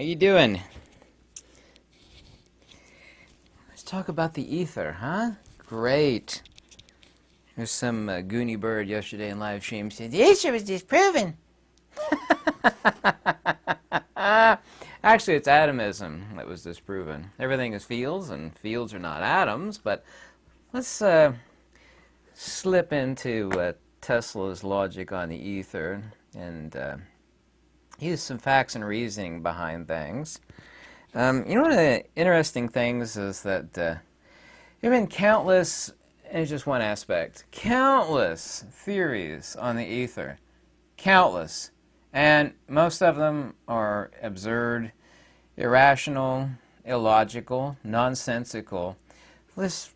How you doing? Let's talk about the ether, huh? Great. There's some goony bird yesterday in live stream said, the ether was disproven. Actually, it's atomism that was disproven. Everything is fields, and fields are not atoms, but let's slip into Tesla's logic on the ether and use some facts and reasoning behind things. One of the interesting things is that there have been countless, and it's just one aspect, countless theories on the ether. Countless. And most of them are absurd, irrational, illogical, nonsensical. Let's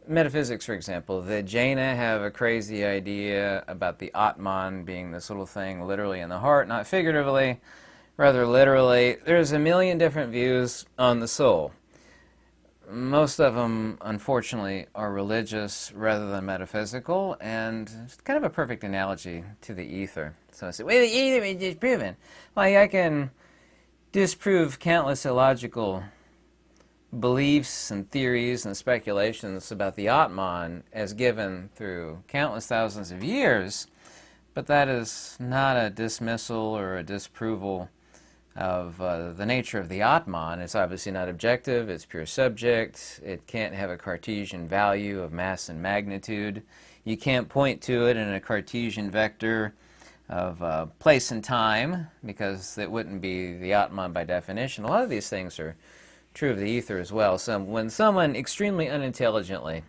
metaphysics, for example. The Jaina have a crazy idea about the Atman being this little thing literally in the heart, not figuratively, rather literally. There's a million different views on the soul. Most of them, unfortunately, are religious rather than metaphysical, and it's kind of a perfect analogy to the ether. So I say, well, the ether is disproven. Like, I can disprove countless illogical beliefs and theories and speculations about the Atman as given through countless thousands of years, but that is not a dismissal or a disproval of the nature of the Atman. It's obviously not objective, it's pure subject, it can't have a Cartesian value of mass and magnitude. You can't point to it in a Cartesian vector of place and time, because it wouldn't be the Atman by definition. A lot of these things are true of the ether as well. So when someone extremely unintelligently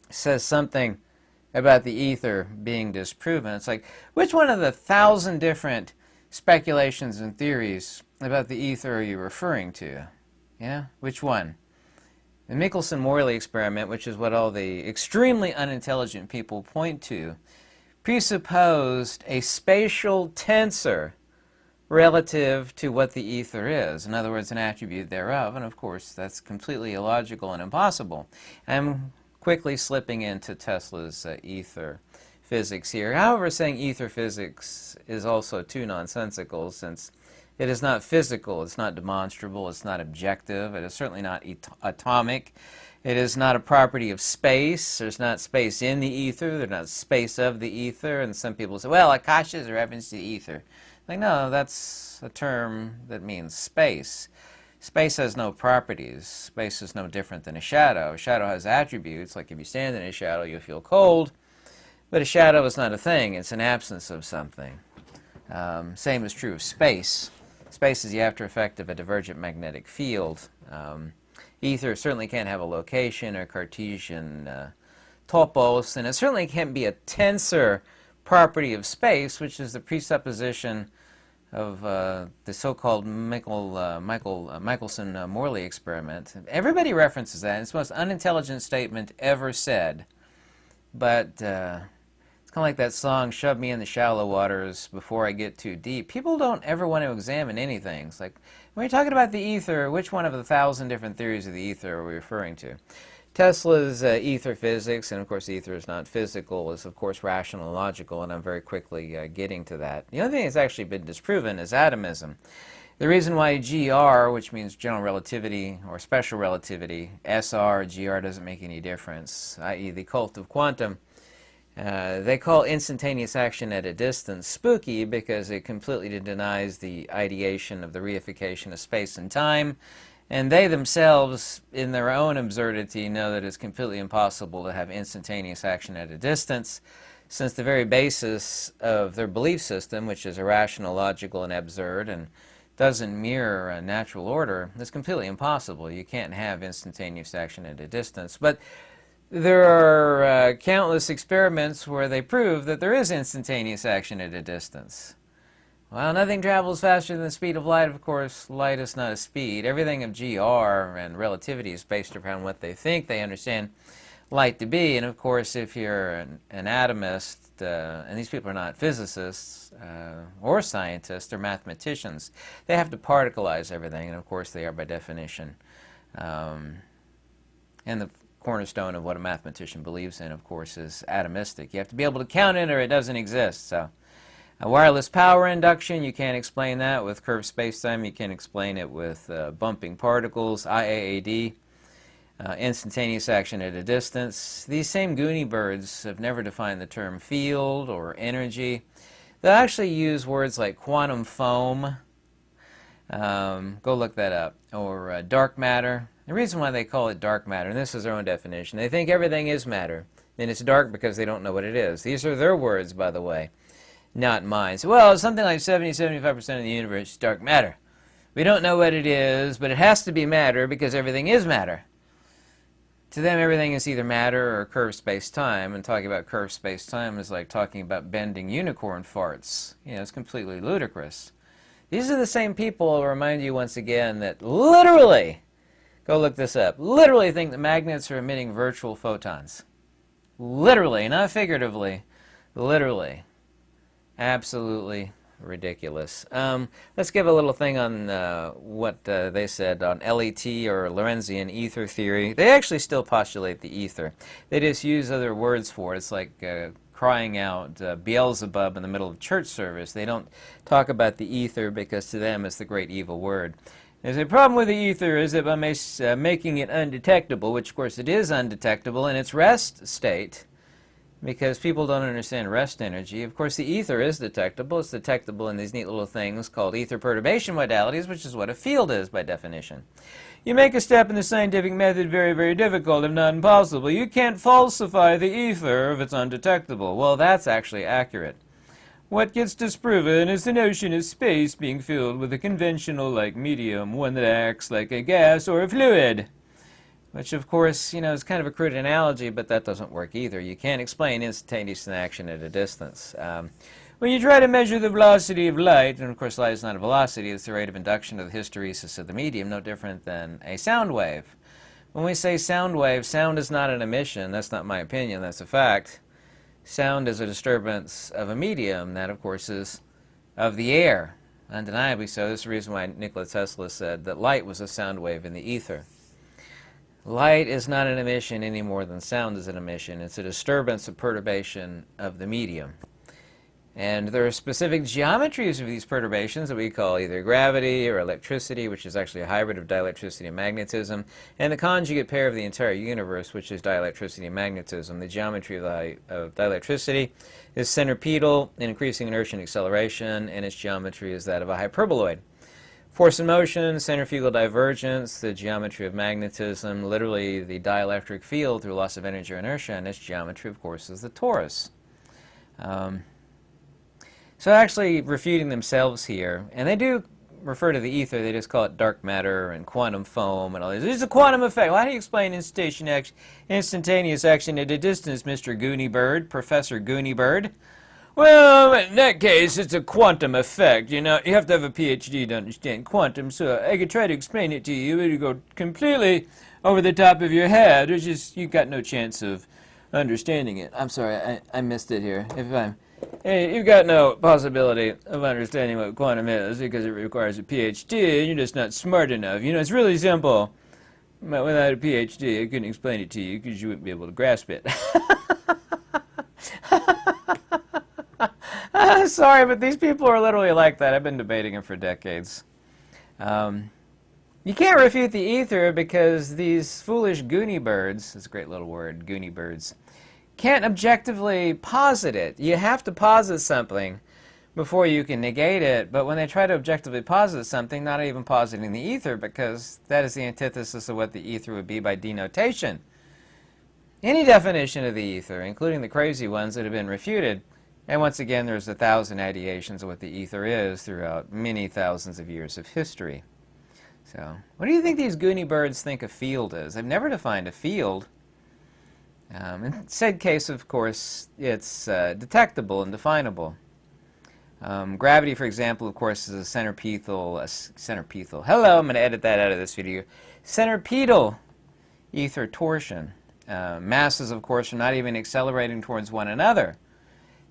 says something about the ether being disproven, it's like, which one of the 1,000 different speculations and theories about the ether are you referring to? Yeah? Which one? The Michelson-Morley experiment, which is what all the extremely unintelligent people point to, presupposed a spatial tensor relative to what the ether is. In other words, an attribute thereof, and of course that's completely illogical and impossible. I'm quickly slipping into Tesla's ether physics here. However, saying ether physics is also too nonsensical, since it is not physical, it's not demonstrable, it's not objective, it is certainly not atomic, it is not a property of space, there's not space in the ether, there's not space of the ether, and some people say, well, Akasha is a reference to the ether. Like, no, that's a term that means space. Space has no properties. Space is no different than a shadow. A shadow has attributes, like if you stand in a shadow, you'll feel cold. But a shadow is not a thing. It's an absence of something. Same is true of space. Space is the after effect of a divergent magnetic field. Ether certainly can't have a location or Cartesian topos, and it certainly can't be a tensor property of space, which is the presupposition of the so-called Michelson-Morley experiment. Everybody references that. It's the most unintelligent statement ever said. But it's kind of like that song, Shove Me in the Shallow Waters Before I Get Too Deep. People don't ever want to examine anything. It's like, when you're talking about the ether, which one of the 1,000 different theories of the ether are we referring to? Tesla's ether physics, and of course the ether is not physical, is of course rational and logical, and I'm very quickly getting to that. The only thing that's actually been disproven is atomism. The reason why GR, which means general relativity or special relativity, SR, GR doesn't make any difference, i.e. the cult of quantum, they call instantaneous action at a distance spooky because it completely denies the ideation of the reification of space and time. And they themselves, in their own absurdity, know that it's completely impossible to have instantaneous action at a distance, since the very basis of their belief system, which is irrational, logical, and absurd, and doesn't mirror a natural order, is completely impossible. You can't have instantaneous action at a distance. But there are countless experiments where they prove that there is instantaneous action at a distance. Well, nothing travels faster than the speed of light. Of course, light is not a speed. Everything of GR and relativity is based upon what they think they understand light to be. And of course, if you're an atomist, and these people are not physicists or scientists, they're mathematicians, they have to particleize everything, and of course they are by definition. And the cornerstone of what a mathematician believes in, of course, is atomistic. You have to be able to count it or it doesn't exist. So Wireless power induction, you can't explain that with curved spacetime. You can't explain it with bumping particles, IAAD. Instantaneous action at a distance. These same Goonie birds have never defined the term field or energy. They'll actually use words like quantum foam. Go look that up. Or dark matter. The reason why they call it dark matter, and this is their own definition, they think everything is matter. And it's dark because they don't know what it is. These are their words, by the way, not mine. So, well, something like 70-75% of the universe is dark matter. We don't know what it is, but it has to be matter because everything is matter. To them, everything is either matter or curved space-time, and talking about curved space-time is like talking about bending unicorn farts. You know, it's completely ludicrous. These are the same people, I'll remind you once again, that literally, go look this up, literally think that magnets are emitting virtual photons. Literally, not figuratively, literally. Absolutely ridiculous. Let's give a little thing on what they said on LET or Lorentzian ether theory. They actually still postulate the ether. They just use other words for it. It's like crying out Beelzebub in the middle of church service. They don't talk about the ether because to them it's the great evil word. There's a problem with the ether is that by making it undetectable, which of course it is undetectable in its rest state, because people don't understand rest energy. Of course, the ether is detectable. It's detectable in these neat little things called ether perturbation modalities, which is what a field is by definition. You make a step in the scientific method very, very difficult, if not impossible. You can't falsify the ether if it's undetectable. Well, that's actually accurate. What gets disproven is the notion of space being filled with a conventional-like medium, one that acts like a gas or a fluid. Which, of course, you know, is kind of a crude analogy, but that doesn't work either. You can't explain instantaneous action at a distance. When you try to measure the velocity of light, and of course light is not a velocity, it's the rate of induction of the hysteresis of the medium, no different than a sound wave. When we say sound wave, sound is not an emission. That's not my opinion, that's a fact. Sound is a disturbance of a medium, that of course is of the air. Undeniably so. This is the reason why Nikola Tesla said that light was a sound wave in the ether. Light is not an emission any more than sound is an emission. It's a disturbance, a perturbation of the medium. And there are specific geometries of these perturbations that we call either gravity or electricity, which is actually a hybrid of dielectricity and magnetism, and the conjugate pair of the entire universe, which is dielectricity and magnetism. The geometry of dielectricity is centripetal in increasing inertia and acceleration, and its geometry is that of a hyperboloid. Force and motion, centrifugal divergence, the geometry of magnetism, literally the dielectric field through loss of energy or inertia, and its geometry, of course, is the torus. So actually refuting themselves here, and they do refer to the ether, they just call it dark matter and quantum foam and all this. It's a quantum effect. Well, how do you explain instantaneous action at a distance, Mr. Goonie Bird, Professor Goonie Bird? Well, in that case, it's a quantum effect. You know, you have to have a PhD to understand quantum, so I could try to explain it to you, but it would go completely over the top of your head. There's just, you got no chance of understanding it. I'm sorry, I missed it here. Hey, you've got no possibility of understanding what quantum is because it requires a PhD, and you're just not smart enough. You know, it's really simple. But without a PhD, I couldn't explain it to you because you wouldn't be able to grasp it. Sorry, but these people are literally like that. I've been debating them for decades. You can't refute the ether because these foolish Goonie birds, it's a great little word, Goonie birds, can't objectively posit it. You have to posit something before you can negate it, but when they try to objectively posit something, not even positing the ether, because that is the antithesis of what the ether would be by denotation. Any definition of the ether, including the crazy ones that have been refuted, and once again there's 1,000 ideations of what the ether is throughout many thousands of years of history. So, what do you think these Goonie birds think a field is? They've never defined a field. In said case, of course, it's detectable and definable. Gravity, for example, of course, is a centripetal, hello, I'm going to edit that out of this video, centripetal ether torsion. Masses, of course, are not even accelerating towards one another.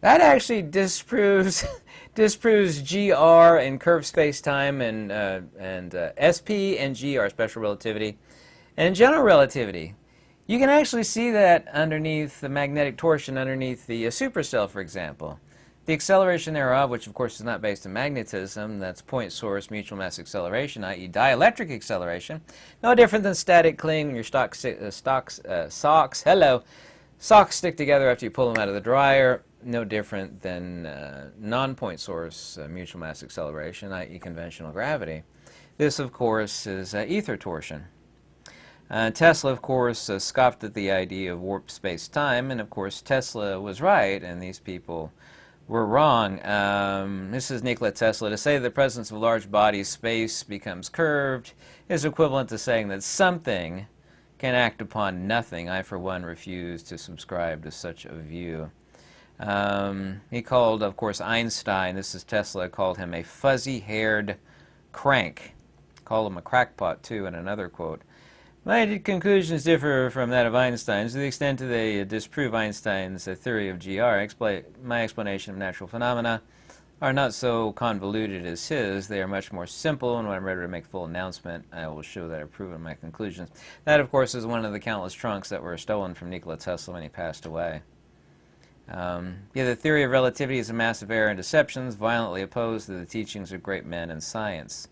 That actually disproves GR and curved space-time and SP and GR, special relativity, and general relativity. You can actually see that underneath the magnetic torsion, underneath the supercell, for example. The acceleration thereof, which of course is not based on magnetism, that's point source mutual mass acceleration, i.e. dielectric acceleration, no different than static cling when your socks stick together after you pull them out of the dryer, no different than non-point source mutual mass acceleration, i.e. conventional gravity. This, of course, is ether torsion. Tesla, of course, scoffed at the idea of warped space-time, and of course Tesla was right, and these people were wrong. This is Nikola Tesla. To say the presence of a large body, space becomes curved is equivalent to saying that something can act upon nothing. I, for one, refuse to subscribe to such a view. He called, of course, Einstein, this is Tesla, called him a fuzzy-haired crank. Called him a crackpot, too, in another quote. My conclusions differ from that of Einstein's to the extent that they disprove Einstein's theory of GR. My explanation of natural phenomena are not so convoluted as his. They are much more simple, and when I'm ready to make a full announcement, I will show that I've proven my conclusions. That, of course, is one of the countless trunks that were stolen from Nikola Tesla when he passed away. The theory of relativity is a massive error and deceptions, violently opposed to the teachings of great men in science.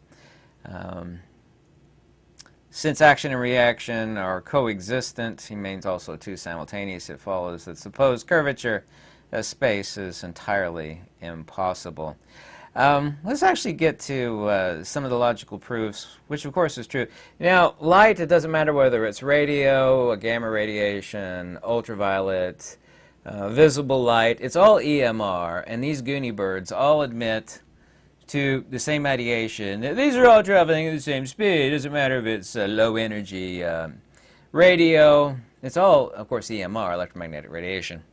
Since action and reaction are coexistent, he means also too simultaneous, it follows that supposed curvature of space is entirely impossible. Let's actually get to some of the logical proofs, which of course is true. Now, light, it doesn't matter whether it's radio, gamma radiation, ultraviolet, visible light, it's all EMR, and these Goonie birds all admit to the same ideation. These are all traveling at the same speed. It doesn't matter if it's low energy radio. It's all, of course, EMR, electromagnetic radiation.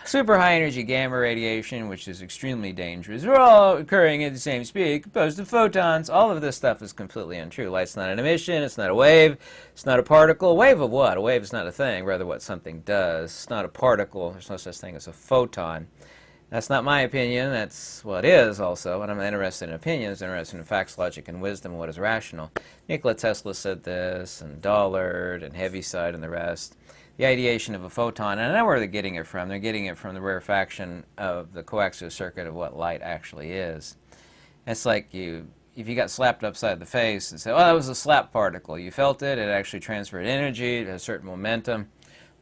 Super high energy gamma radiation, which is extremely dangerous. They're all occurring at the same speed, composed of photons. All of this stuff is completely untrue. Light's not an emission. It's not a wave. It's not a particle. A wave of what? A wave is not a thing, rather what something does. It's not a particle. There's no such thing as a photon. That's not my opinion. That's what is also. And I'm interested in opinions, interested in facts, logic, and wisdom, what is rational. Nikola Tesla said this, and Dollard, and Heaviside, and the rest. The ideation of a photon, and I know where they're getting it from. They're getting it from the rarefaction of the coaxial circuit of what light actually is. It's like if you got slapped upside the face and said, oh, that was a slap particle. You felt it. It actually transferred energy. It had a certain momentum.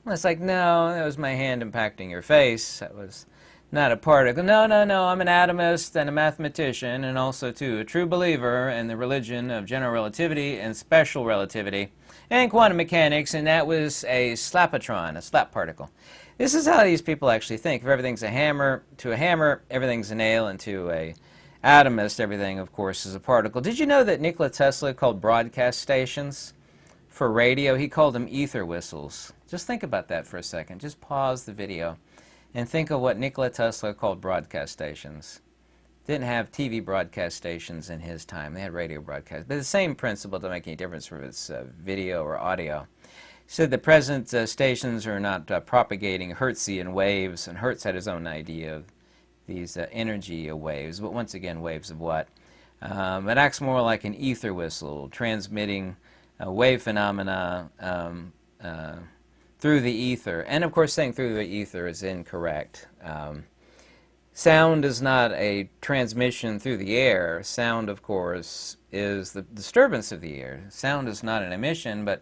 Well, it's like, no, that was my hand impacting your face. That was not a particle. No, I'm an atomist and a mathematician and also, too, a true believer in the religion of general relativity and special relativity and quantum mechanics, and that was a slapatron, a slap particle. This is how these people actually think. If everything's a hammer, to a hammer, everything's a nail, and to a atomist, everything, of course, is a particle. Did you know that Nikola Tesla called broadcast stations for radio, he called them ether whistles? Just think about that for a second. Just pause the video and think of what Nikola Tesla called broadcast stations. Didn't have TV broadcast stations in his time. They had radio broadcasts. But the same principle doesn't make any difference whether it's video or audio. He said the present stations are not propagating Hertzian waves, and Hertz had his own idea of these energy waves, but once again, waves of what? It acts more like an ether whistle, transmitting wave phenomena through the ether. And of course, saying through the ether is incorrect. Sound is not a transmission through the air. Sound, of course, is the disturbance of the air. Sound is not an emission, but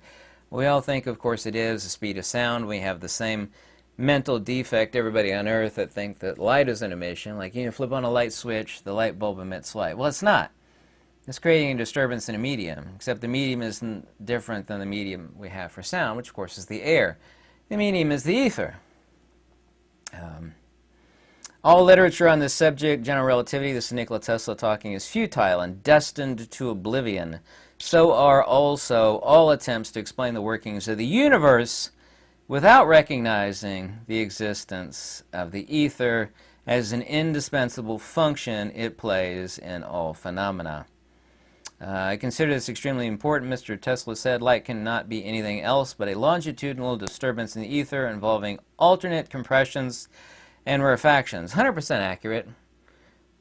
we all think, of course, it is the speed of sound. We have the same mental defect, everybody on Earth, that think that light is an emission. Like, you flip on a light switch, the light bulb emits light. Well, it's not. It's creating a disturbance in a medium, except the medium isn't different than the medium we have for sound, which, of course, is the air. The medium is the ether. All literature on this subject, general relativity, this is Nikola Tesla talking, is futile and destined to oblivion. So are also all attempts to explain the workings of the universe without recognizing the existence of the ether as an indispensable function it plays in all phenomena. I consider this extremely important. Mr. Tesla said light cannot be anything else but a longitudinal disturbance in the ether involving alternate compressions and rarefactions. 100% accurate.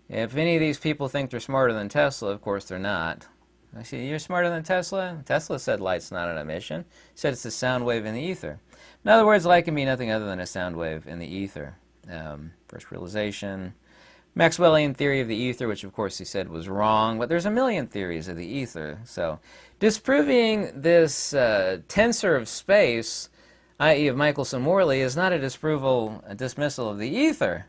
If any of these people think they're smarter than Tesla, of course they're not. I say, you're smarter than Tesla? Tesla said light's not an emission. He said it's a sound wave in the ether. In other words, light can be nothing other than a sound wave in the ether. First realization. Maxwellian theory of the ether, which of course he said was wrong, but there's a million theories of the ether. So disproving this tensor of space, i.e. of Michelson-Morley, is not a dismissal of the ether.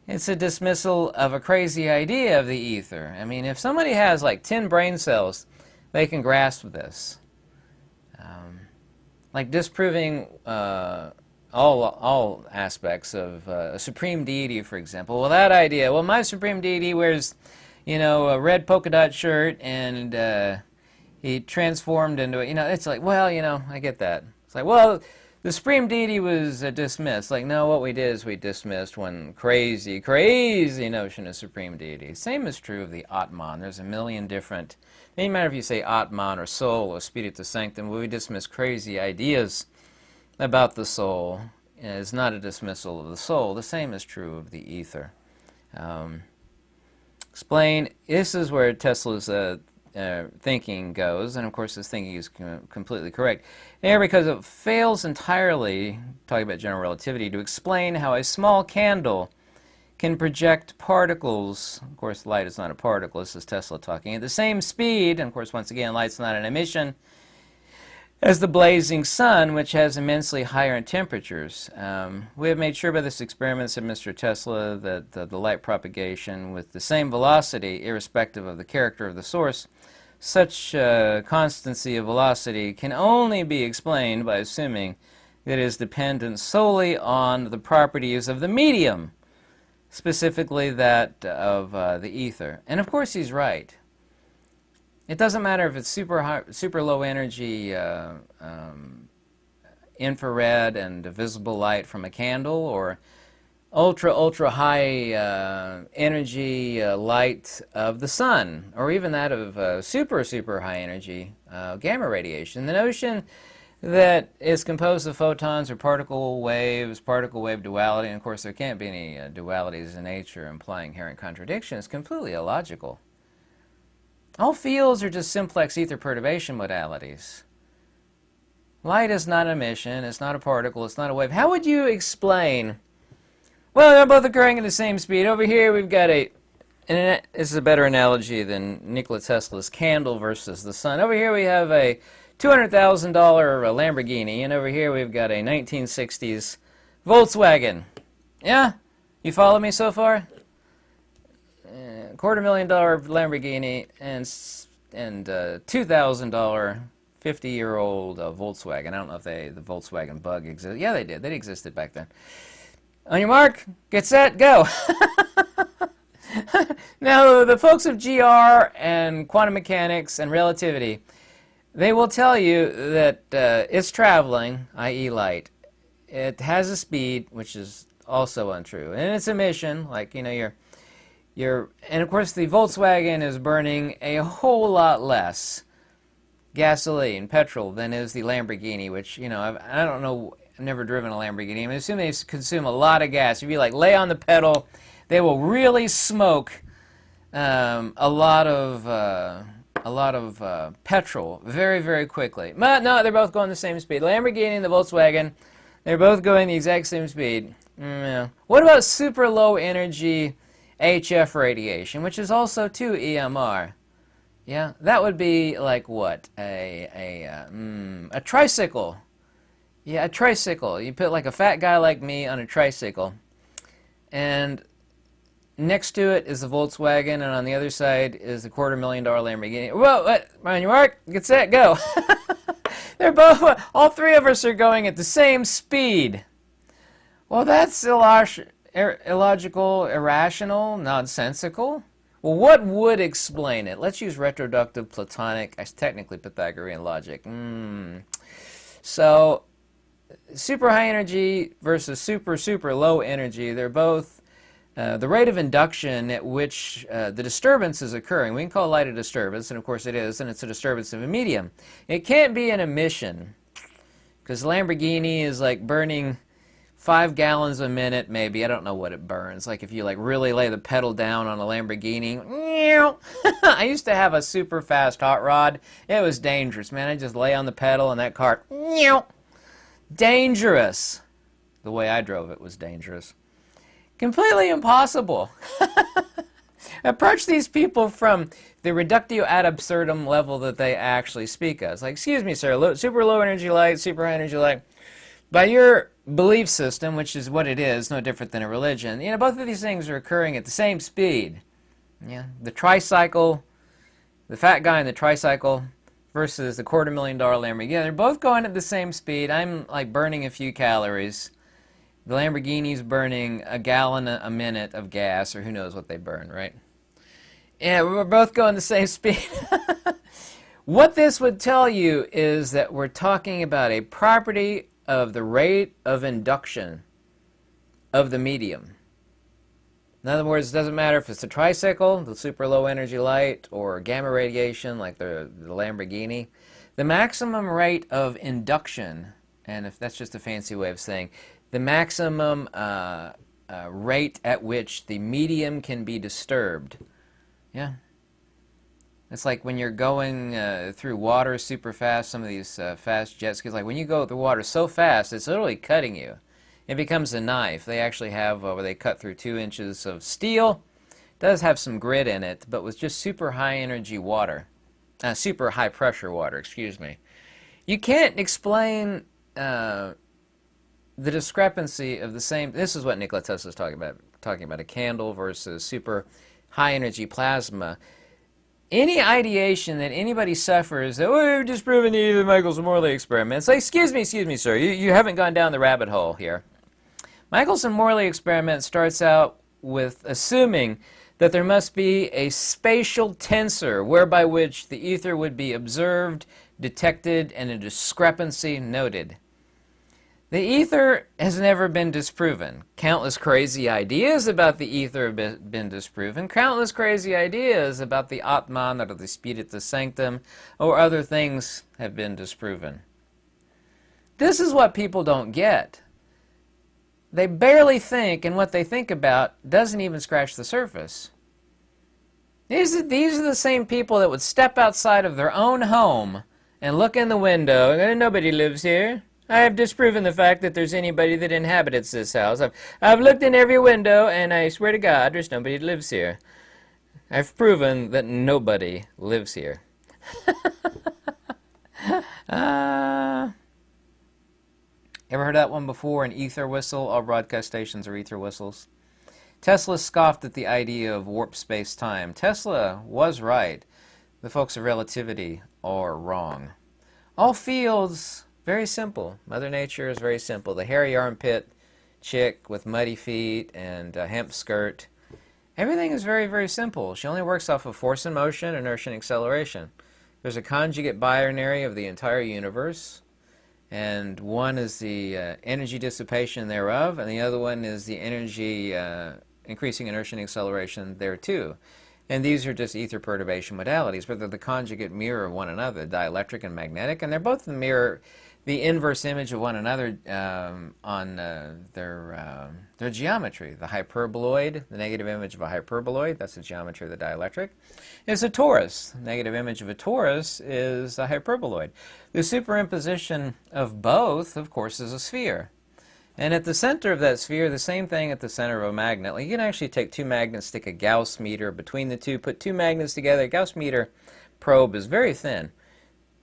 It's a dismissal of a crazy idea of the ether. I mean, if somebody has like 10 brain cells, they can grasp this. Like disproving all aspects of a supreme deity, for example. Well, that idea, well, my supreme deity wears, a red polka dot shirt, and he transformed into it's like, well, I get that. It's like, well, the supreme deity was dismissed. Like, no, what we did is we dismissed one crazy notion of supreme deity. Same is true of the Atman. There's a million different, it doesn't matter if you say Atman or soul or Spiritus Sanctum, we dismiss crazy ideas about the soul. It's not a dismissal of the soul. The same is true of the ether. Explain, this is where Tesla's thinking goes, and of course his thinking is completely correct. There, because it fails entirely, talking about general relativity, to explain how a small candle can project particles. Of course, light is not a particle. This is Tesla talking. At the same speed, and of course, once again, light's not an emission, as the blazing sun, which has immensely higher temperatures. We have made sure by this experiment, said Mr. Tesla, that the light propagation with the same velocity, irrespective of the character of the source, such constancy of velocity can only be explained by assuming that it is dependent solely on the properties of the medium, specifically that of the ether. And of course he's right. It doesn't matter if it's super low energy infrared and visible light from a candle, or ultra high energy light of the sun, or even that of super high energy gamma radiation. The notion that is composed of photons or particle wave duality, and of course there can't be any dualities in nature implying inherent contradiction, is completely illogical. All fields are just simplex ether perturbation modalities. Light is not an emission, it's not a particle, it's not a wave. How would you explain, well, they're both occurring at the same speed. Over here we've got this is a better analogy than Nikola Tesla's candle versus the sun. Over here we have a $200,000 Lamborghini, and over here we've got a 1960s Volkswagen. Yeah? You follow me so far? $250,000 Lamborghini and $2,000 50-year-old Volkswagen. I don't know if the Volkswagen Bug existed. Yeah, they did. They existed back then. On your mark, get set, go. Now, the folks of GR and quantum mechanics and relativity, they will tell you that it's traveling, i.e. light. It has a speed, which is also untrue. And its emission, like, and of course the Volkswagen is burning a whole lot less gasoline, petrol, than is the Lamborghini, which, I don't know, I've never driven a Lamborghini. I assume they consume a lot of gas. If you lay on the pedal, they will really smoke a lot of petrol very quickly. But no, they're both going the same speed. Lamborghini and the Volkswagen, they're both going the exact same speed. Yeah. What about super low energy HF radiation, which is also 2 EMR? Yeah, that would be like what? A tricycle. Yeah, a tricycle. You put like a fat guy like me on a tricycle, and next to it is the Volkswagen, and on the other side is the $250,000 Lamborghini. Well, on your mark, get set, go. They're both, all three of us are going at the same speed. Well, that's illogical, irrational, nonsensical. Well, what would explain it? Let's use retroductive Platonic, technically Pythagorean logic. So, super high energy versus super low energy, they're both the rate of induction at which the disturbance is occurring. We can call light a disturbance, and of course it is, and it's a disturbance of a medium. It can't be an emission, because Lamborghini is like burning 5 gallons a minute, maybe. I don't know what it burns. Like if you really lay the pedal down on a Lamborghini. I used to have a super fast hot rod. It was dangerous, man. I just lay on the pedal and that car. Dangerous. The way I drove it was dangerous. Completely impossible. Approach these people from the reductio ad absurdum level that they actually speak of. It's like, excuse me, sir, super low energy light, super high energy light. By your belief system, which is what it is, no different than a religion, you know, both of these things are occurring at the same speed. Yeah, the tricycle, the fat guy in the tricycle versus the $250,000 Lamborghini. They're both going at the same speed. I'm like burning a few calories. The Lamborghini's burning a gallon a minute of gas, or who knows what they burn, right? Yeah, we're both going the same speed. What this would tell you is that we're talking about a property of the rate of induction of the medium. In other words, it doesn't matter if it's a tricycle, the super low energy light, or gamma radiation like the Lamborghini. The maximum rate of induction, and if that's just a fancy way of saying, the maximum rate at which the medium can be disturbed. Yeah. It's like when you're going through water super fast, some of these fast jet skis, like when you go through water so fast, it's literally cutting you. It becomes a knife. They actually have where they cut through 2 inches of steel. It does have some grit in it, but with just super high energy water. Super high pressure water, excuse me. You can't explain the discrepancy of the same. This is what Nikola Tesla is talking about a candle versus super high energy plasma. Any ideation that anybody suffers that, oh, we've disproven the Michelson-Morley experiment. It's like, excuse me, sir, you haven't gone down the rabbit hole here. Michelson-Morley experiment starts out with assuming that there must be a spatial tensor whereby which the ether would be observed, detected, and a discrepancy noted. The ether has never been disproven. Countless crazy ideas about the ether have been disproven. Countless crazy ideas about the Atman or the Spiritus Sanctum or other things have been disproven. This is what people don't get. They barely think, and what they think about doesn't even scratch the surface. These are the same people that would step outside of their own home and look in the window and go, nobody lives here. I have disproven the fact that there's anybody that inhabits this house. I've looked in every window, and I swear to God, there's nobody that lives here. I've proven that nobody lives here. Ever heard that one before? An ether whistle? All broadcast stations are ether whistles. Tesla scoffed at the idea of warp space-time. Tesla was right. The folks of relativity are wrong. All fields... very simple. Mother Nature is very simple. The hairy armpit chick with muddy feet and a hemp skirt. Everything is very, very simple. She only works off of force and motion, inertia and acceleration. There's a conjugate binary of the entire universe. And one is the energy dissipation thereof, and the other one is the energy increasing inertia and acceleration there too. And these are just ether perturbation modalities, but they're the conjugate mirror of one another, dielectric and magnetic, and they're both the mirror, the inverse image of one another on their geometry. The hyperboloid, the negative image of a hyperboloid, that's the geometry of the dielectric, is a torus. The negative image of a torus is a hyperboloid. The superimposition of both, of course, is a sphere. And at the center of that sphere, the same thing at the center of a magnet. Like you can actually take two magnets, stick a Gauss meter between the two, put two magnets together. A Gauss meter probe is very thin.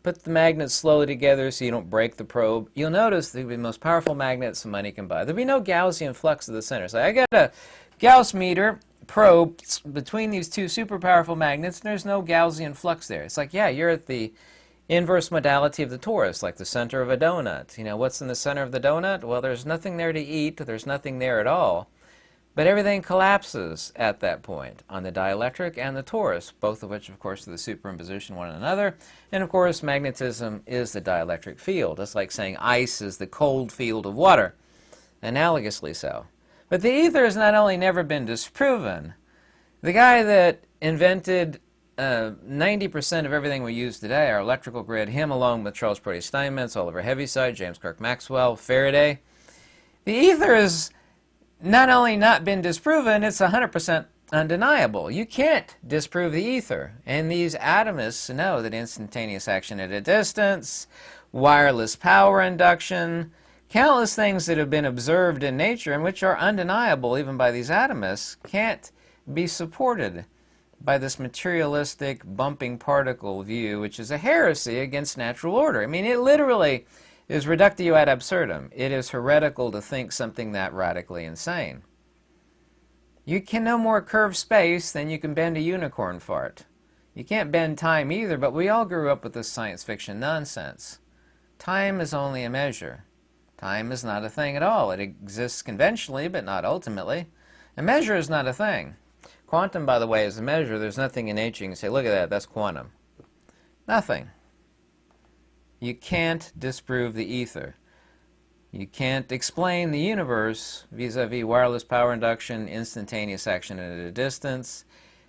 Put the magnets slowly together so you don't break the probe. You'll notice they'll be the most powerful magnets some money can buy. There'll be no Gaussian flux at the center. So I got a Gauss meter probe between these two super powerful magnets, and there's no Gaussian flux there. It's like, yeah, you're at the inverse modality of the torus, like the center of a donut. You know, what's in the center of the donut? Well, there's nothing there to eat. There's nothing there at all. But everything collapses at that point on the dielectric and the torus, both of which, of course, are the superimposition of one another. And, of course, magnetism is the dielectric field. It's like saying ice is the cold field of water, analogously so. But the ether has not only never been disproven, the guy that invented 90% of everything we use today, our electrical grid, him along with Charles Proteus Steinmetz, Oliver Heaviside, James Clerk Maxwell, Faraday, the ether has not only not been disproven, it's 100% undeniable. You can't disprove the ether. And these atomists know that instantaneous action at a distance, wireless power induction, Countless things that have been observed in nature and which are undeniable even by these atomists can't be supported by this materialistic bumping particle view, which is a heresy against natural order. I mean, it literally is reductio ad absurdum. It is heretical to think something that radically insane. You can no more curve space than you can bend a unicorn fart. You can't bend time either, but we all grew up with this science fiction nonsense. Time is only a measure. Time is not a thing at all. It exists conventionally, but not ultimately. A measure is not a thing. Quantum, by the way, is a measure. There's nothing in nature you can say, look at that, that's quantum. Nothing. You can't disprove the ether. You can't explain the universe vis-a-vis wireless power induction, instantaneous action at a distance,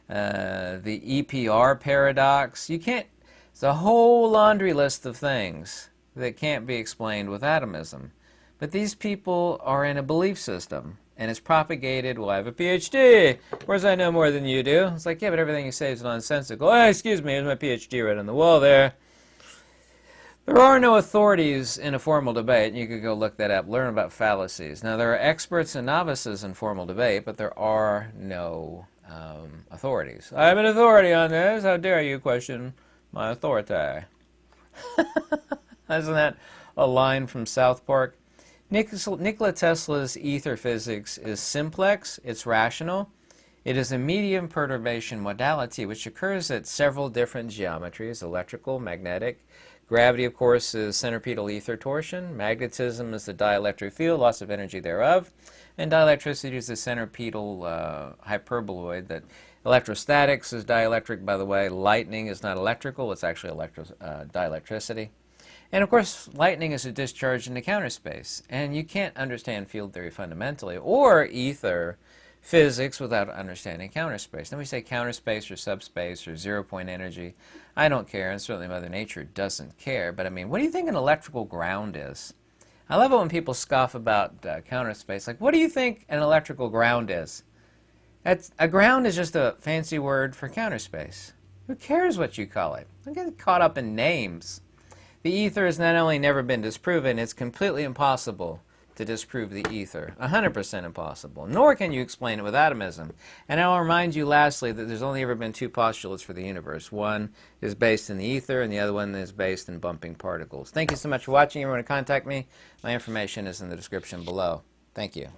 the EPR paradox. You can't, it's a whole laundry list of things that can't be explained with atomism. But these people are in a belief system, and it's propagated, well, I have a PhD. Of course I know more than you do. It's like, yeah, but everything you say is nonsensical. Oh, excuse me, here's my PhD right on the wall there. There are no authorities in a formal debate. You could go look that up, learn about fallacies. Now, there are experts and novices in formal debate, but there are no authorities. I'm an authority on this. How dare you question my authority? Isn't that a line from South Park? Nikola Tesla's ether physics is simplex, it's rational. It is a medium perturbation modality which occurs at several different geometries, electrical, magnetic. Gravity, of course, is centripetal ether torsion. Magnetism is the dielectric field, loss of energy thereof. And dielectricity is the centripetal hyperboloid. That electrostatics is dielectric, by the way. Lightning is not electrical, it's actually dielectricity. And of course, lightning is a discharge into counter space. And you can't understand field theory fundamentally or ether physics without understanding counter space. Then we say counter space or subspace or zero-point energy. I don't care, and certainly Mother Nature doesn't care. But I mean, what do you think an electrical ground is? I love it when people scoff about counter space. Like, what do you think an electrical ground is? A ground is just a fancy word for counter space. Who cares what you call it? Don't get caught up in names. The ether has not only never been disproven, it's completely impossible to disprove the ether. 100% impossible. Nor can you explain it with atomism. And I'll remind you lastly that there's only ever been two postulates for the universe. One is based in the ether, and the other one is based in bumping particles. Thank you so much for watching. If you want to contact me, my information is in the description below. Thank you.